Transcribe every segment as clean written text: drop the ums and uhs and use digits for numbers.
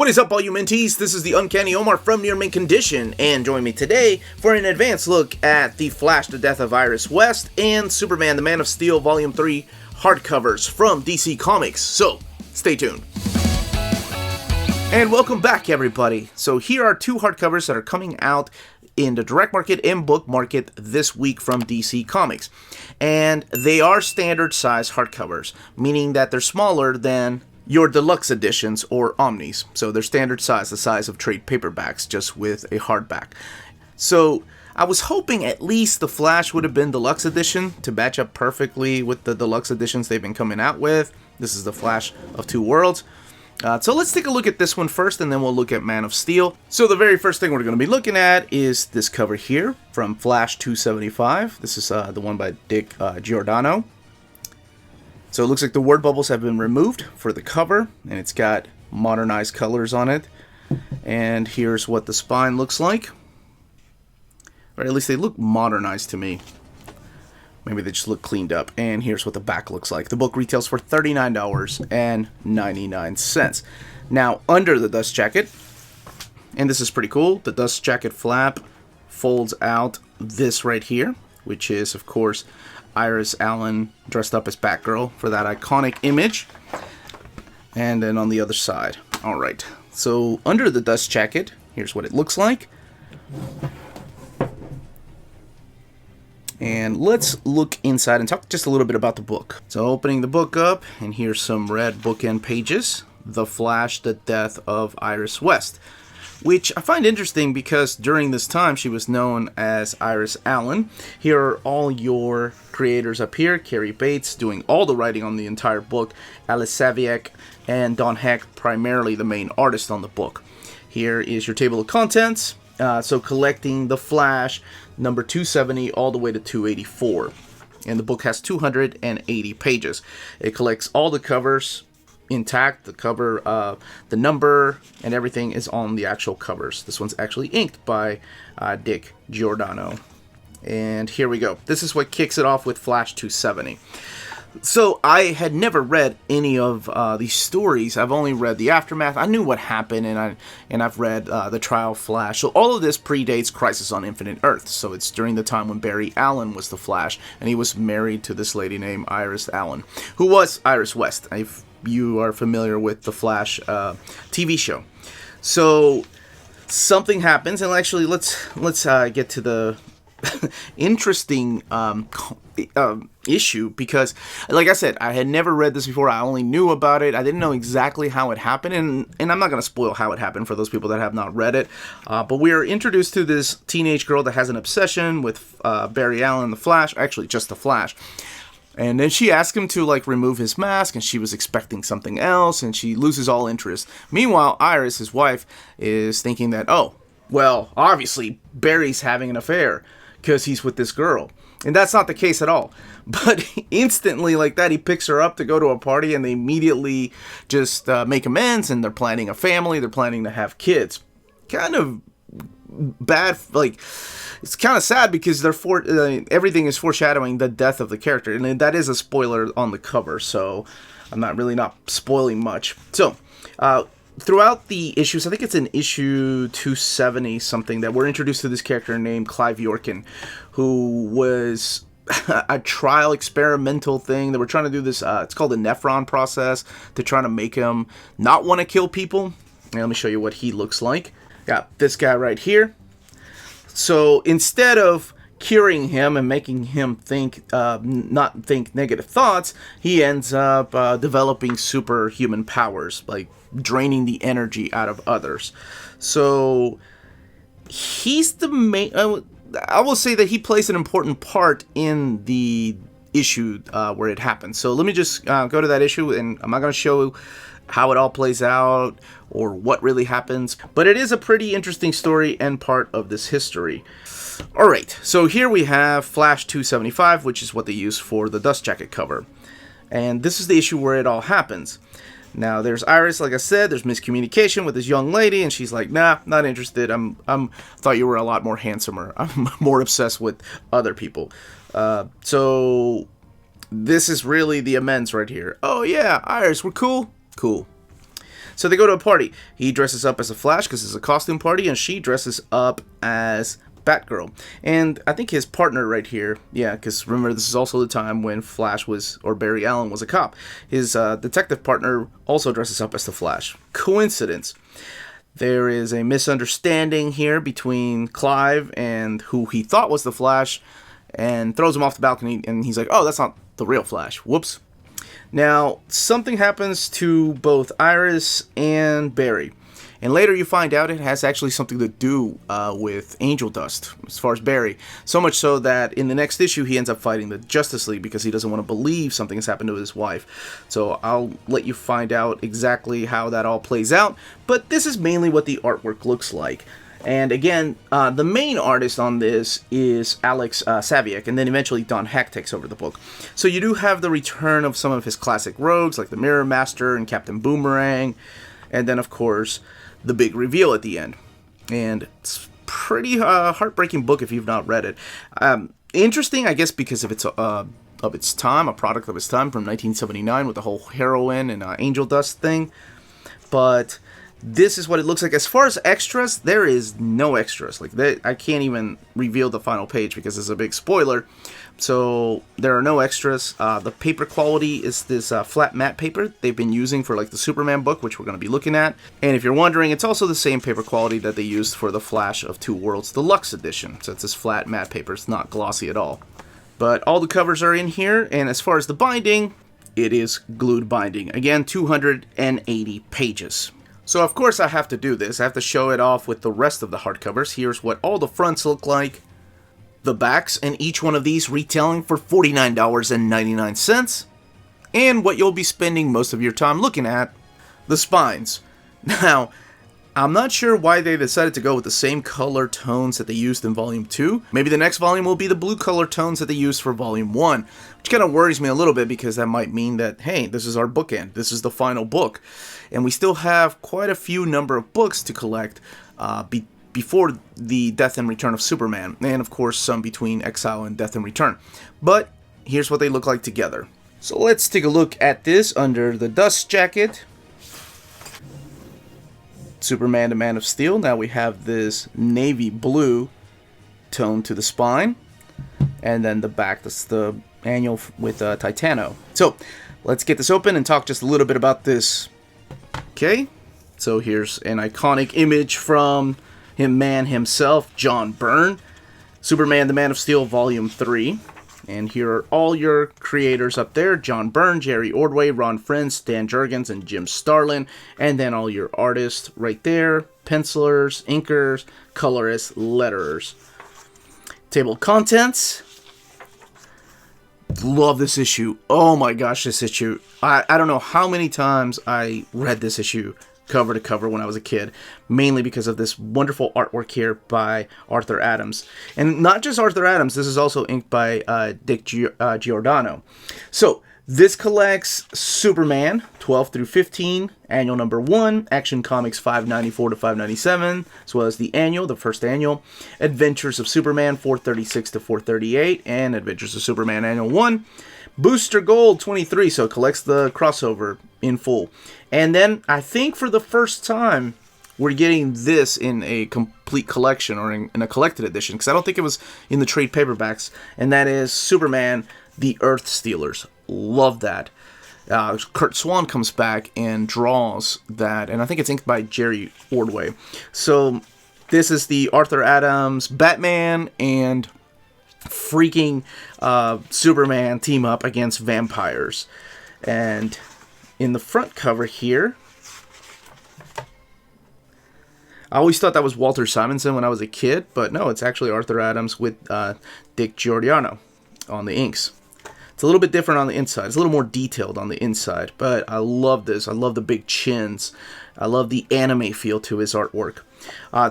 What is up, all you Minties? This is the Uncanny Omar from Near Mint Condition, and join me today for an advanced look at The Flash, The Death of Iris West, and Superman, The Man of Steel, Volume 3 hardcovers from DC Comics. So, stay tuned. And welcome back, everybody. So here are two hardcovers that are coming out in the direct market and book market this week from DC Comics. And they are standard size hardcovers, meaning that they're smaller than your deluxe editions or omnis. So they're standard size, the size of trade paperbacks, just with a hardback. So I was hoping at least the Flash would have been deluxe edition to match up perfectly with the deluxe editions they've been coming out with. This is the Flash of Two Worlds. So let's take a look at this one first, and then we'll look at Man of Steel. So the very first thing we're going to be looking at is this cover here from Flash 275. This is the one by Dick Giordano. So it looks like the word bubbles have been removed for the cover, and it's got modernized colors on it. And here's what the spine looks like. Or at least they look modernized to me. Maybe they just look cleaned up. And here's what the back looks like. The book retails for $39.99. Now, under the dust jacket, and this is pretty cool, the dust jacket flap folds out this right here, which is, of course, Iris Allen dressed up as Batgirl for that iconic image. And then on the other side. Alright, so under the dust jacket, here's what it looks like. And let's look inside and talk just a little bit about the book. So opening the book up, and here's some red bookend pages. The Flash, The Death of Iris West. Which I find interesting because during this time she was known as Iris Allen. Here are all your creators up here. Carrie Bates doing all the writing on the entire book. Alice Saviak and Don Heck primarily the main artist on the book. Here is your table of contents. So collecting The Flash, number 270 all the way to 284. And the book has 280 pages. It collects all the covers intact. The cover, the number, and everything is on the actual covers. This one's actually inked by Dick Giordano. And here we go. This is what kicks it off with Flash 270. So I had never read any of these stories. I've only read the aftermath. I knew what happened, and I've read the Trial Flash. So all of this predates Crisis on Infinite Earths. So it's during the time when Barry Allen was the Flash, and he was married to this lady named Iris Allen, who was Iris West. If you are familiar with the Flash TV show. So something happens, and actually let's get to the interesting issue, because like I said, I had never read this before. I only knew about it. I didn't know exactly how it happened, and I'm not going to spoil how it happened for those people that have not read it, but we are introduced to this teenage girl that has an obsession with Barry Allen, the Flash, actually just the Flash. And then she asked him to, like, remove his mask, and she was expecting something else, and she loses all interest. Meanwhile, Iris, his wife, is thinking that, oh, well, obviously, Barry's having an affair, because he's with this girl. And that's not the case at all. But instantly, like that, he picks her up to go to a party, and they immediately just make amends, and they're planning a family, they're planning to have kids. Kind of bad, like, it's kind of sad because everything is foreshadowing the death of the character, and that is a spoiler on the cover, so I'm not spoiling much. So, throughout the issues, I think it's in issue 270 something, that we're introduced to this character named Clive Yorkin, who was a trial experimental thing. They were trying to do this, it's called the Nephron process, to try to make him not want to kill people. And let me show you what he looks like. Got this guy right here. So instead of curing him and making him not think negative thoughts, he ends up developing superhuman powers, like draining the energy out of others. So he's the main. I will say that he plays an important part in the issue where it happens. So let me just go to that issue, and I'm not going to show how it all plays out or what really happens, but it is a pretty interesting story and part of this history. Alright, so here we have Flash 275, which is what they use for the dust jacket cover. And this is the issue where it all happens. Now, there's Iris, like I said, there's miscommunication with this young lady, and she's like, nah, not interested. Thought you were a lot more handsomer. I'm more obsessed with other people. So this is really the amends right here. Oh yeah, Iris, we're cool? Cool. So they go to a party. He dresses up as a Flash because it's a costume party, and she dresses up as Batgirl. And I think his partner right here, yeah, because remember, this is also the time when Flash was, or Barry Allen was a cop. His detective partner also dresses up as the Flash. Coincidence. There is a misunderstanding here between Clive and who he thought was the Flash, and throws him off the balcony, and he's like, oh, that's not the real Flash. Whoops. Now, something happens to both Iris and Barry. And later you find out it has actually something to do with angel dust, as far as Barry. So much so that in the next issue he ends up fighting the Justice League because he doesn't want to believe something has happened to his wife. So I'll let you find out exactly how that all plays out. But this is mainly what the artwork looks like. And again, the main artist on this is Alex Saviak, and then eventually Don Heck takes over the book. So you do have the return of some of his classic rogues, like the Mirror Master and Captain Boomerang, and then, of course, the big reveal at the end. And it's pretty heartbreaking book if you've not read it. Interesting, I guess, because of its time, a product of its time from 1979 with the whole heroin and angel dust thing. But this is what it looks like. As far as extras, there is no extras. Like, I can't even reveal the final page because it's a big spoiler. So there are no extras. The paper quality is this flat matte paper they've been using for like the Superman book, which we're going to be looking at. And if you're wondering, it's also the same paper quality that they used for the Flash of Two Worlds Deluxe Edition. So it's this flat matte paper. It's not glossy at all. But all the covers are in here. And as far as the binding, it is glued binding. Again, 280 pages. So of course I have to do this. I have to show it off with the rest of the hardcovers. Here's what all the fronts look like. The backs, and each one of these retailing for $49.99. And what you'll be spending most of your time looking at, the spines. Now, I'm not sure why they decided to go with the same color tones that they used in Volume 2. Maybe the next volume will be the blue color tones that they used for Volume 1. Which kind of worries me a little bit because that might mean that, hey, this is our bookend. This is the final book. And we still have quite a few number of books to collect before the Death and Return of Superman, and of course some between Exile and Death and Return. But here's what they look like together. So let's take a look at this under the dust jacket. Superman to Man of Steel. Now we have this navy blue tone to the spine, and then the back, that's the annual with Titano. So let's get this open and talk just a little bit about this. Okay, so here's an iconic image from man himself, John Byrne. Superman the Man of Steel, Volume 3. And here are all your creators up there. John Byrne, Jerry Ordway, Ron Frenz, Dan Jurgens, and Jim Starlin. And then all your artists right there. Pencilers, inkers, colorists, letterers. Table of contents. Love this issue. Oh my gosh, this issue. I don't know how many times I read this issue cover to cover when I was a kid, mainly because of this wonderful artwork here by Arthur Adams. And not just Arthur Adams, this is also inked by Dick Giordano. So this collects Superman 12 through 15, annual number 1, Action Comics 594 to 597, as well as the annual, the first annual, Adventures of Superman 436 to 438, and Adventures of Superman annual 1. Booster Gold 23, so it collects the crossover in full. And then I think for the first time we're getting this in a complete collection, or in a collected edition, because I don't think it was in the trade paperbacks, and that is Superman the Earth Stealers. Love that. Kurt Swan comes back and draws that, and I think it's inked by Jerry Ordway. So this is the Arthur Adams Batman and freaking Superman team up against vampires. And in the front cover here, I always thought that was Walter Simonson when I was a kid, but no, it's actually Arthur Adams with Dick Giordano on the inks. It's a little bit different on the inside. It's a little more detailed on the inside, but I love this. I love the big chins. I love the anime feel to his artwork.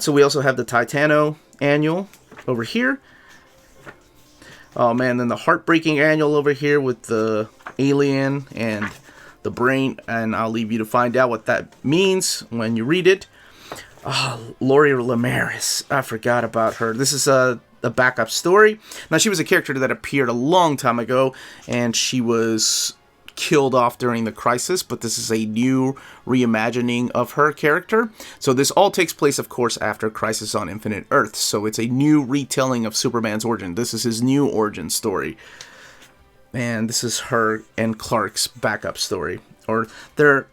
So we also have the Titano annual over here. Oh man, then the heartbreaking annual over here with the alien and the brain, and I'll leave you to find out what that means when you read it. Oh, Lori Lemaris, I forgot about her. This is a backup story. Now, she was a character that appeared a long time ago, and she was killed off during the Crisis, but this is a new reimagining of her character. So this all takes place, of course, after Crisis on Infinite Earths. So it's a new retelling of Superman's origin. This is his new origin story. And this is her and Clark's backup story, or their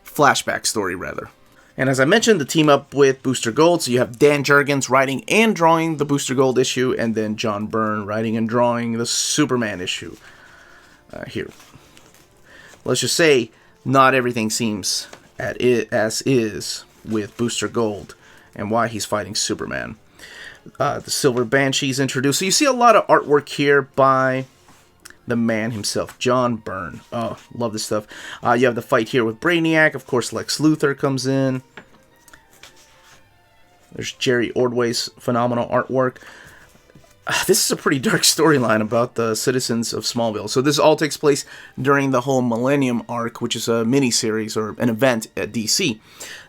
flashback story, rather. And as I mentioned, the team up with Booster Gold, so you have Dan Jurgens writing and drawing the Booster Gold issue, and then John Byrne writing and drawing the Superman issue. Here. Let's just say, not everything seems as is with Booster Gold, and why he's fighting Superman. The Silver Banshee's introduced, so you see a lot of artwork here by the man himself, John Byrne. Oh, love this stuff. You have the fight here with Brainiac. Of course, Lex Luthor comes in. There's Jerry Ordway's phenomenal artwork. This is a pretty dark storyline about the citizens of Smallville. So this all takes place during the whole Millennium arc, which is a mini-series or an event at DC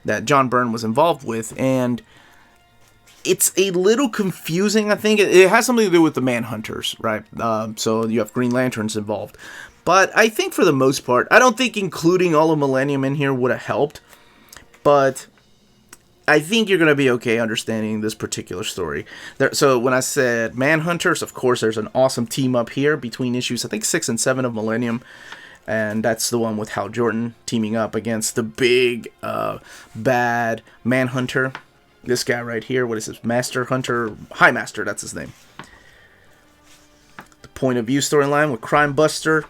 that John Byrne was involved with. And it's a little confusing, I think. It has something to do with the Manhunters, right? So you have Green Lanterns involved. But I think for the most part, I don't think including all of Millennium in here would have helped. But I think you're going to be okay understanding this particular story. So when I said Manhunters, of course, there's an awesome team up here between issues, I think, 6 and 7 of Millennium. And that's the one with Hal Jordan teaming up against the big, bad Manhunter. This guy right here, what is this? Master Hunter? High Master, that's his name. The Point of View storyline with Crime Buster.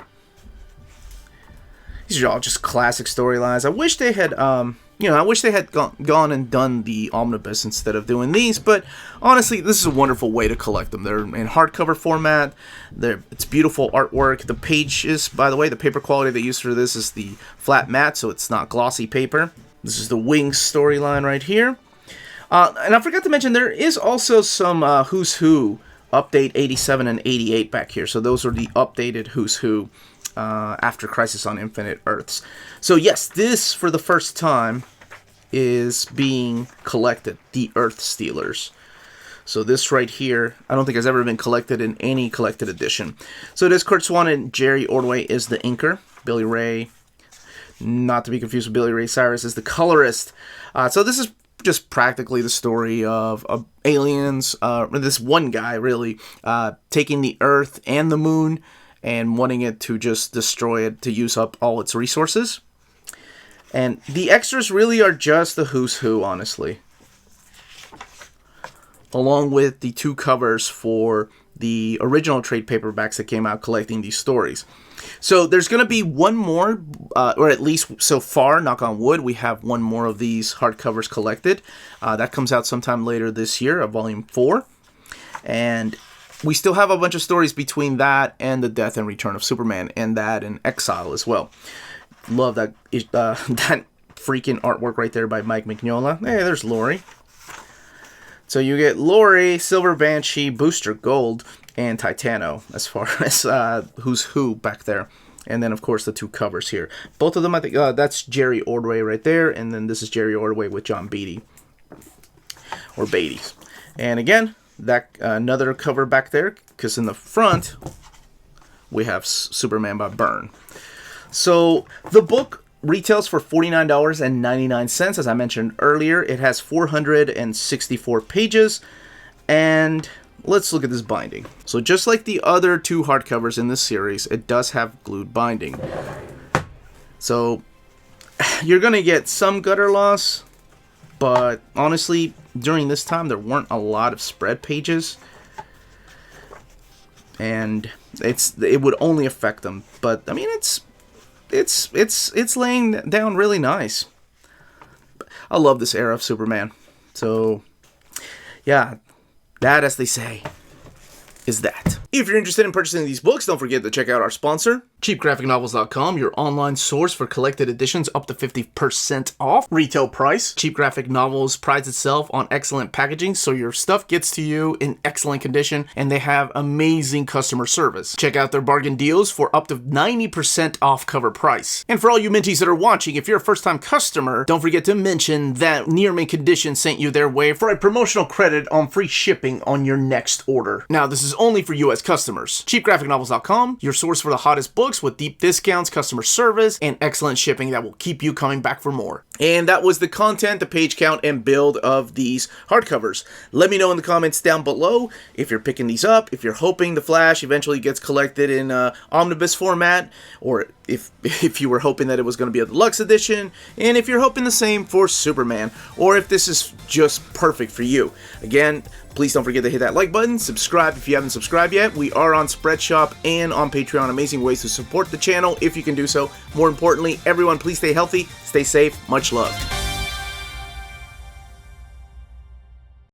These are all just classic storylines. I wish they had, I wish they had gone and done the omnibus instead of doing these. But honestly, this is a wonderful way to collect them. They're in hardcover format. It's beautiful artwork. The pages, by the way, the paper quality they use for this is the flat matte, so it's not glossy paper. This is the Wings storyline right here. And I forgot to mention, there is also some Who's Who update 87 and 88 back here. So those are the updated Who's Who after Crisis on Infinite Earths. So yes, this, for the first time, is being collected. The Earth Stealers. So this right here, I don't think has ever been collected in any collected edition. So it is Kurt Swan and Jerry Ordway is the inker. Billy Ray, not to be confused with Billy Ray Cyrus, is the colorist. So this is just practically the story of aliens, this one guy really, taking the Earth and the Moon and wanting it to just destroy it to use up all its resources. And the extras really are just the Who's Who, honestly. Along with the 2 covers for the original trade paperbacks that came out collecting these stories. So there's going to be one more, or at least so far, knock on wood, we have one more of these hardcovers collected. That comes out sometime later this year, volume 4. And we still have a bunch of stories between that and the Death and Return of Superman, and that and Exile as well. Love that that freaking artwork right there by Mike Mignola. Hey, there's Lori. So you get Lori, Silver Banshee, Booster Gold, and Titano as far as Who's Who back there. And then, of course, the 2 covers here. Both of them, I think, that's Jerry Ordway right there. And then this is Jerry Ordway with John Beatty. Or Beatty. And again, that another cover back there. Because in the front, we have Superman by Byrne. So the book retails for $49.99. As I mentioned earlier, it has 464 pages. And let's look at this binding. So just like the other 2 hardcovers in this series, it does have glued binding. So you're going to get some gutter loss, but honestly, during this time, there weren't a lot of spread pages. And it would only affect them. But, I mean, it's laying down really nice. I love this era of Superman. So, yeah. That, as they say, is that. If you're interested in purchasing these books, don't forget to check out our sponsor, CheapGraphicNovels.com, your online source for collected editions up to 50% off retail price. Cheap Graphic Novels prides itself on excellent packaging, so your stuff gets to you in excellent condition, and they have amazing customer service. Check out their bargain deals for up to 90% off cover price. And for all you Minties that are watching, if you're a first-time customer, don't forget to mention that Near Mint Condition sent you their way for a promotional credit on free shipping on your next order. Now, this is only for U.S. customers. CheapGraphicNovels.com, your source for the hottest books perks with deep discounts, customer service, and excellent shipping that will keep you coming back for more. And that was the content, the page count, and build of these hardcovers. Let me know in the comments down below if you're picking these up, if you're hoping the Flash eventually gets collected in omnibus format, or if you were hoping that it was going to be a deluxe edition, and if you're hoping the same for Superman, or if this is just perfect for you. Again, please don't forget to hit that like button, subscribe if you haven't subscribed yet. We are on Spreadshop and on Patreon. Amazing ways to support the channel if you can do so. More importantly, everyone, please stay healthy, stay safe. Much love.